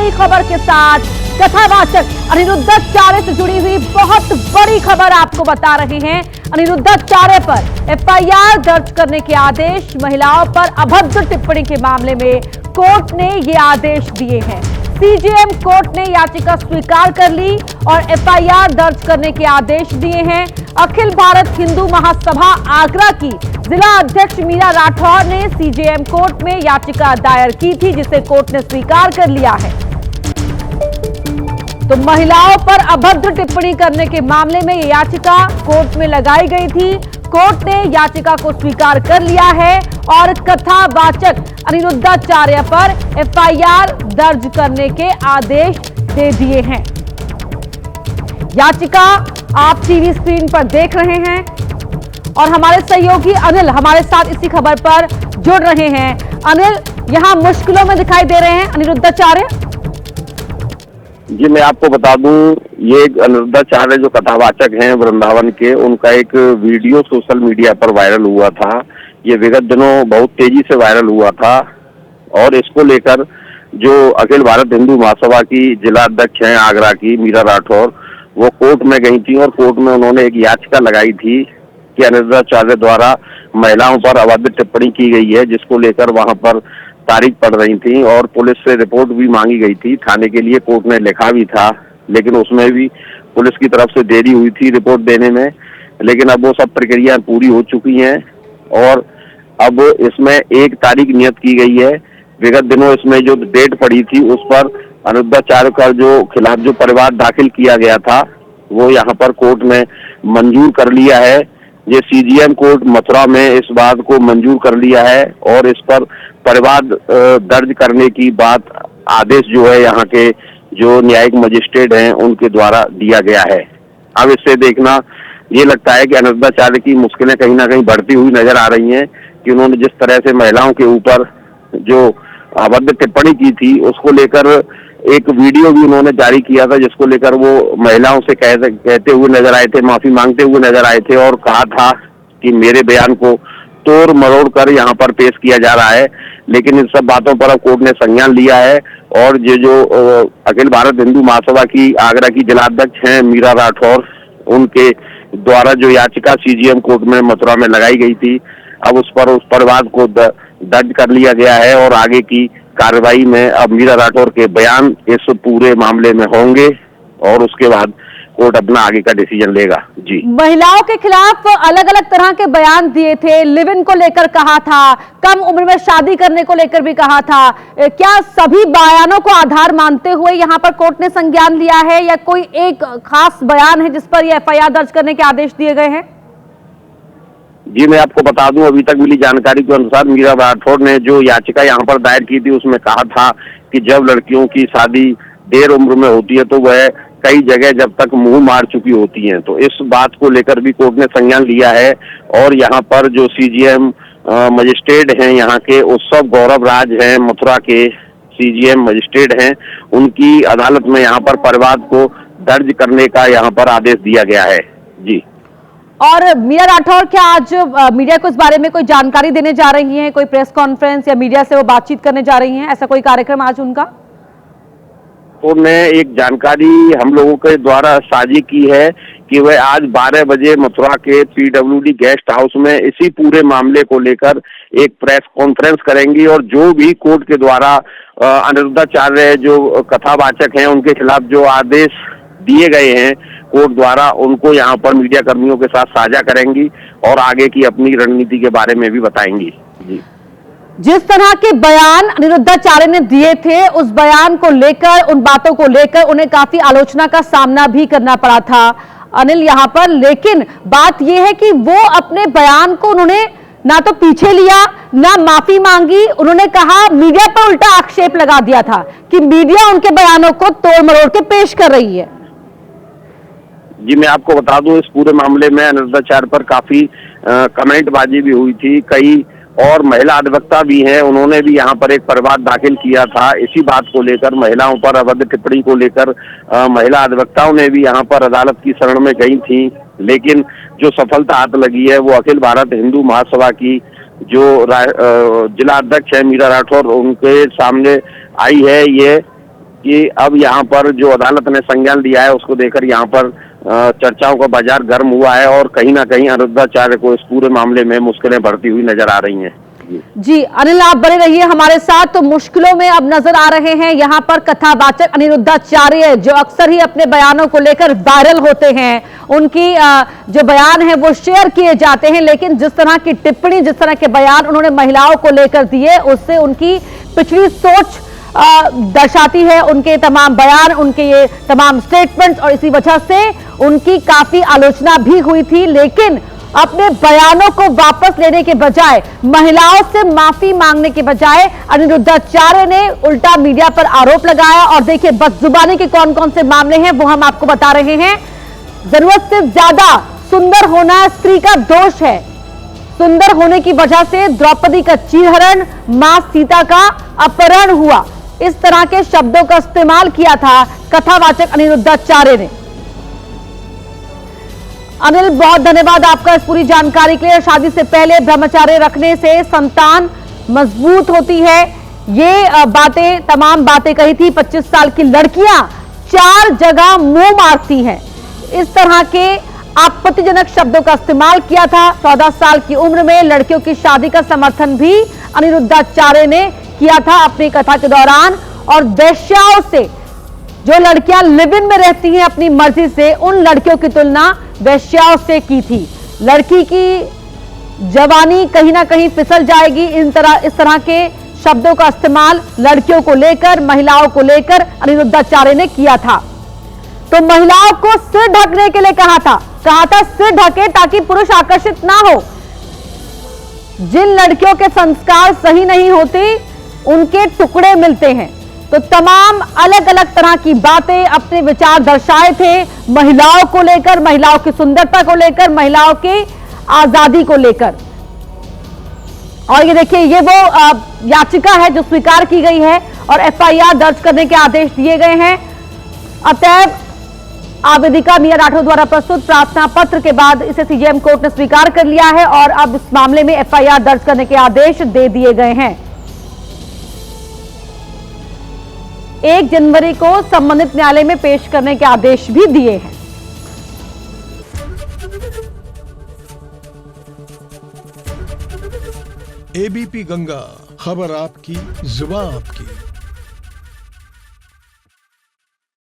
बड़ी खबर के साथ कथावाचक अनिरुद्धाचार्य से जुड़ी हुई बहुत बड़ी खबर आपको बता रहे हैं। अनिरुद्धाचार्य पर एफआईआर दर्ज करने के आदेश, महिलाओं पर अभद्र टिप्पणी के मामले में कोर्ट ने ये आदेश दिए हैं। सीजेएम कोर्ट ने याचिका स्वीकार कर ली और एफआईआर दर्ज करने के आदेश दिए हैं। अखिल भारत हिंदू महासभा आगरा की जिला अध्यक्ष मीरा राठौर ने सीजेएम कोर्ट में याचिका दायर की थी, जिसे कोर्ट ने स्वीकार कर लिया है। तो महिलाओं पर अभद्र टिप्पणी करने के मामले में यह याचिका कोर्ट में लगाई गई थी। कोर्ट ने याचिका को स्वीकार कर लिया है और कथावाचक अनिरुद्धाचार्य पर एफआईआर दर्ज करने के आदेश दे दिए हैं। याचिका आप टीवी स्क्रीन पर देख रहे हैं और हमारे सहयोगी अनिल हमारे साथ इसी खबर पर जुड़ रहे हैं। अनिल, यहां मुश्किलों में दिखाई दे रहे हैं अनिरुद्धाचार्य। जी, मैं आपको बता दूं, ये अनिरुद्धाचार्य जो कथावाचक हैं वृंदावन के, उनका एक वीडियो सोशल मीडिया पर वायरल हुआ था। ये विगत दिनों बहुत तेजी से वायरल हुआ था और इसको लेकर जो अखिल भारत हिंदू महासभा की जिला अध्यक्ष हैं आगरा की मीरा राठौर, वो कोर्ट में गई थी और कोर्ट में उन्होंने एक याचिका लगाई थी कि अनिरुद्धाचार्य द्वारा महिलाओं पर अभद्र टिप्पणी की गई है, जिसको लेकर वहां पर तारीख पड़ रही थी और पुलिस से रिपोर्ट भी मांगी गई थी। थाने के लिए कोर्ट ने लिखा भी था, लेकिन उसमें भी पुलिस की तरफ से देरी हुई थी रिपोर्ट देने में। लेकिन अब वो सब प्रक्रिया पूरी हो चुकी हैं और अब इसमें एक तारीख नियत की गई है। विगत दिनों इसमें जो डेट पड़ी थी उस पर अनिरुद्धाचार्य का जो खिलाफ जो परिवार दाखिल किया गया था, वो यहाँ पर कोर्ट ने मंजूर कर लिया है। ये सीजीएम कोर्ट मथुरा में इस बात को मंजूर कर लिया है और इस पर परिवाद दर्ज करने की बात आदेश जो है यहाँ के जो न्यायिक मजिस्ट्रेट हैं उनके द्वारा दिया गया है। अब इससे देखना ये लगता है कि अनिरुद्धाचार्य की मुश्किलें कहीं ना कहीं बढ़ती हुई नजर आ रही हैं कि उन्होंने जिस तरह से महिलाओं के ऊपर जो अभद्र टिप्पणी की थी उसको लेकर एक वीडियो भी उन्होंने जारी किया था, जिसको लेकर वो महिलाओं से कहते हुए नजर आए थे, माफी मांगते हुए नजर आए थे और कहा था कि मेरे बयान को तोड़ मरोड़ कर यहाँ पर पेश किया जा रहा है। लेकिन इन सब बातों पर अब कोर्ट ने संज्ञान लिया है और ये जो अखिल भारत हिंदू महासभा की आगरा की जिला अध्यक्ष हैं मीरा राठौर, उनके द्वारा जो याचिका सीजीएम कोर्ट में मथुरा में लगाई गई थी, अब उस परिवाद को दर्ज कर लिया गया है और आगे की कार्रवाई में अब मीरा राठौर के बयान इस पूरे मामले में होंगे और उसके बाद कोर्ट अपना आगे का डिसीजन लेगा। जी, महिलाओं के खिलाफ अलग अलग तरह के बयान दिए थे, लिव इन को लेकर कहा था, कम उम्र में शादी करने को लेकर भी कहा था। क्या सभी बयानों को आधार मानते हुए यहाँ पर कोर्ट ने संज्ञान लिया है या कोई एक खास बयान है जिस पर ये एफआईआर दर्ज करने के आदेश दिए गए हैं? जी, मैं आपको बता दूं, अभी तक मिली जानकारी के अनुसार मीरा राठौर ने जो याचिका यहाँ पर दायर की थी उसमें कहा था कि जब लड़कियों की शादी देर उम्र में होती है तो वह कई जगह जब तक मुंह मार चुकी होती हैं। तो इस बात को लेकर भी कोर्ट ने संज्ञान लिया है और यहाँ पर जो सीजीएम मजिस्ट्रेट हैं यहाँ के उत्सव गौरव राज हैं, मथुरा के सीजीएम मजिस्ट्रेट हैं, उनकी अदालत में यहाँ पर परिवाद को दर्ज करने का यहाँ पर आदेश दिया गया है। जी, और मीरा राठौर क्या आज मीडिया को इस बारे में कोई जानकारी देने जा रही हैं? कोई प्रेस कॉन्फ्रेंस या मीडिया से वो बातचीत करने जा रही हैं? ऐसा कोई कार्यक्रम आज उनका? उन्होंने एक जानकारी हम लोगों के द्वारा साझी की है कि वह आज 12 बजे मथुरा के पीडब्ल्यूडी गेस्ट हाउस में इसी पूरे मामले को लेकर एक प्रेस कॉन्फ्रेंस करेंगी और जो भी कोर्ट के द्वारा अनिरुद्धाचार्य जो कथावाचक हैं उनके खिलाफ जो आदेश दिए गए हैं कोर्ट द्वारा, उनको यहाँ पर मीडिया कर्मियों के साथ साझा करेंगी और आगे की अपनी रणनीति के बारे में भी बताएंगी। जी, जिस तरह के बयान अनिरुद्धाचार्य ने दिए थे उस बयान को लेकर, उन बातों को लेकर उन्हें काफी आलोचना का सामना भी करना पड़ा था अनिल यहाँ पर। लेकिन बात यह है कि वो अपने बयान को उन्होंने ना तो पीछे लिया ना माफी मांगी। उन्होंने कहा, मीडिया पर उल्टा आक्षेप लगा दिया था कि मीडिया उनके बयानों को तोड़ मरोड़ के पेश कर रही है। जी, मैं आपको बता दूं, इस पूरे मामले में अनिरुद्धाचार्य पर काफी कमेंटबाजी भी हुई थी। कई और महिला अधिवक्ता भी हैं, उन्होंने भी यहाँ पर एक परिवाद दाखिल किया था इसी बात को लेकर, महिलाओं पर अभद्र टिप्पणी को लेकर। महिला अधिवक्ताओं ने भी यहाँ पर अदालत की शरण में गई थी, लेकिन जो सफलता हाथ लगी है वो अखिल भारत हिंदू महासभा की जो जिला अध्यक्ष है मीरा राठौर, उनके सामने आई है। ये कि अब यहाँ पर जो अदालत ने संज्ञान लिया है उसको देकर यहाँ पर चर्चाओं का बाजार गर्म हुआ है और कहीं ना कहीं अनिरुद्धाचार्य को इस पूरे मामले में मुश्किलें बढ़ती हुई नजर आ रही हैं। जी अनिल, आप बने रहिए हमारे साथ। तो मुश्किलों में अब नजर आ रहे हैं यहाँ पर कथावाचक अनिरुद्धाचार्य, जो अक्सर ही अपने बयानों को लेकर वायरल होते हैं। उनकी जो बयान है वो शेयर किए जाते हैं, लेकिन जिस तरह की टिप्पणी, जिस तरह के बयान उन्होंने महिलाओं को लेकर दिए, उससे उनकी पिछली सोच दर्शाती है। उनके तमाम बयान, उनके ये तमाम स्टेटमेंट्स, और इसी वजह से उनकी काफी आलोचना भी हुई थी। लेकिन अपने बयानों को वापस लेने के बजाय, महिलाओं से माफी मांगने के बजाय अनिरुद्धाचार्य ने उल्टा मीडिया पर आरोप लगाया। और देखिए बदजुबानी के कौन कौन से मामले हैं वो हम आपको बता रहे हैं। जरूरत से ज्यादा सुंदर होना स्त्री का दोष है। सुंदर होने की वजह से द्रौपदी का चीरहरण, मां सीता का अपहरण हुआ। इस तरह के शब्दों का इस्तेमाल किया था कथावाचक अनिरुद्धाचार्य ने। अनिल, बहुत धन्यवाद आपका इस पूरी जानकारी के लिए। शादी से पहले ब्रह्मचर्य रखने से संतान मजबूत होती है, ये बातें, तमाम बातें कही थी। 25 साल की लड़कियां 4 जगह मुंह मारती हैं, इस तरह के आपत्तिजनक शब्दों का इस्तेमाल किया था। 14 साल की उम्र में लड़कियों की शादी का समर्थन भी अनिरुद्धाचार्य ने किया था अपनी कथा के दौरान। और वेश्याओं से, जो लड़कियां लिव इन में रहती हैं अपनी मर्जी से, उन लड़कियों की तुलना वेश्याओं से की थी। लड़की की जवानी कहीं ना कहीं फिसल जाएगी, इस तरह के शब्दों का इस्तेमाल लड़कियों को लेकर, महिलाओं को लेकर अनिरुद्धाचार्य ने किया था। तो महिलाओं को सिर ढकने के लिए कहा था सिर ढके ताकि पुरुष आकर्षित ना हो। जिन लड़कियों के संस्कार सही नहीं होते उनके टुकड़े मिलते हैं। तो तमाम अलग अलग तरह की बातें, अपने विचार दर्शाए थे महिलाओं को लेकर, महिलाओं की सुंदरता को लेकर, महिलाओं की आजादी को लेकर। और ये देखिए, ये वो याचिका है जो स्वीकार की गई है और एफआईआर दर्ज करने के आदेश दिए गए हैं। अतएव आवेदिका मिया राठौर द्वारा प्रस्तुत प्रार्थना पत्र के बाद इसे सीजेएम कोर्ट ने स्वीकार कर लिया है और अब इस मामले में एफआईआर दर्ज करने के आदेश दे दिए गए हैं। 1 जनवरी को संबंधित न्यायालय में पेश करने के आदेश भी दिए हैं। एबीपी गंगा, खबर आपकी, जुबान आपकी।